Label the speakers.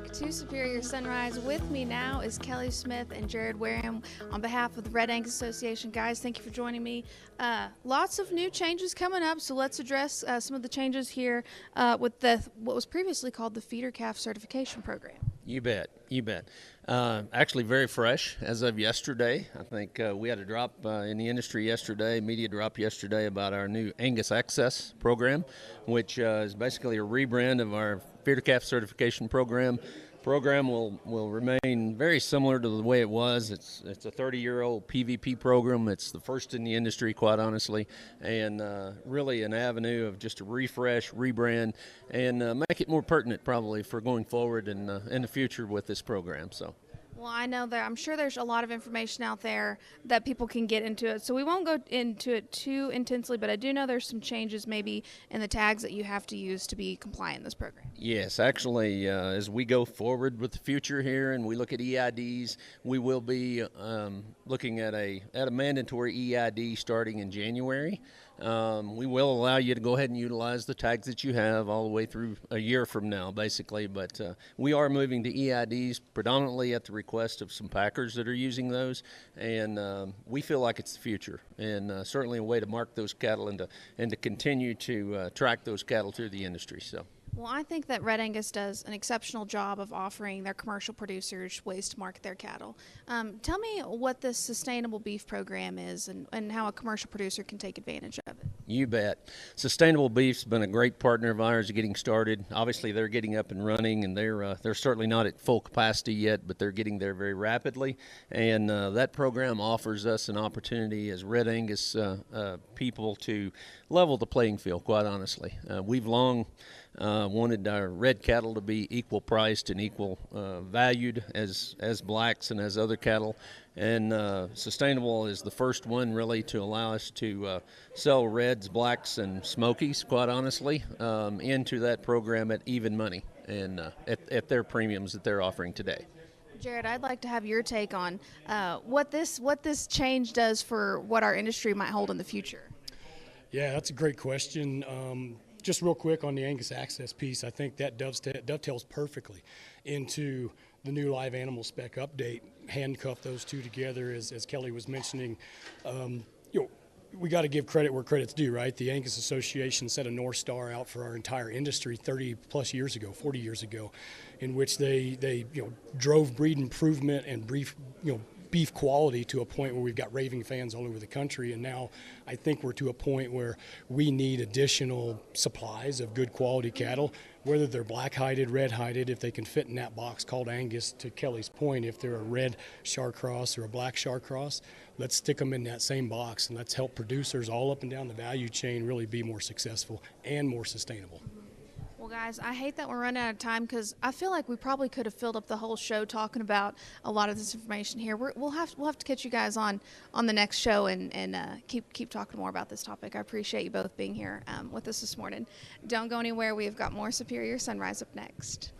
Speaker 1: back to Superior Sunrise. With me now is Kelly Smith and Jared Warehham on behalf of the Red Angus Association. Guys, thank you for joining me. Lots of new changes coming up, so let's address some of the changes here with what was previously called the Feeder Calf Certification Program.
Speaker 2: You bet. Actually very fresh as of yesterday. I think we had a drop in the industry yesterday, media drop yesterday about our new Angus Access program, which is basically a rebrand of our Feeder Calf Certification program. Program will remain very similar to the way it was. It's a 30-year-old PVP program. It's the first in the industry, quite honestly, and really an avenue of just a refresh, rebrand, and make it more pertinent probably for going forward in the future with this program. So.
Speaker 1: Well, I know I'm sure there's a lot of information out there that people can get into it, so we won't go into it too intensely, but I do know there's some changes maybe in the tags that you have to use to be compliant in this program.
Speaker 2: Yes, actually, as we go forward with the future here and we look at EIDs, we will be looking at a mandatory EID starting in January. We will allow you to go ahead and utilize the tags that you have all the way through a year from now, basically, but we are moving to EIDs predominantly at the request of some packers that are using those, and we feel like it's the future, and certainly a way to mark those cattle and to continue to track those cattle through the industry. So.
Speaker 1: Well, I think that Red Angus does an exceptional job of offering their commercial producers ways to market their cattle. Tell me what this sustainable beef program is and how a commercial producer can take advantage of it.
Speaker 2: You bet. Sustainable Beef's been a great partner of ours getting started. Obviously, they're getting up and running, and they're certainly not at full capacity yet, but they're getting there very rapidly. And that program offers us an opportunity as Red Angus people to level the playing field, quite honestly. We've long wanted our red cattle to be equal priced and equal valued as blacks and as other cattle, and Sustainable is the first one really to allow us to sell reds, blacks, and smokies, quite honestly, into that program at even money and at their premiums that they're offering today.
Speaker 1: Jared, I'd like to have your take on what this change does for what our industry might hold in the future.
Speaker 3: Yeah, that's a great question. Just real quick on the Angus Access piece, I think that dovetails perfectly into the new live animal spec update. Handcuff those two together, as Kelly was mentioning. We got to give credit where credit's due, right? The Angus Association set a North Star out for our entire industry 30 plus years ago, 40 years ago, in which they drove breed improvement and beef quality to a point where we've got raving fans all over the country, and now I think we're to a point where we need additional supplies of good quality cattle, whether they're black-hided, red-hided, if they can fit in that box called Angus. To Kelly's point, if they're a red Shar-cross or a black Shar-cross, let's stick them in that same box, and let's help producers all up and down the value chain really be more successful and more sustainable.
Speaker 1: Well, guys, I hate that we're running out of time because I feel like we probably could have filled up the whole show talking about a lot of this information here. We'll have to catch you guys on the next show and keep talking more about this topic. I appreciate you both being here with us this morning. Don't go anywhere. We've got more Superior Sunrise up next.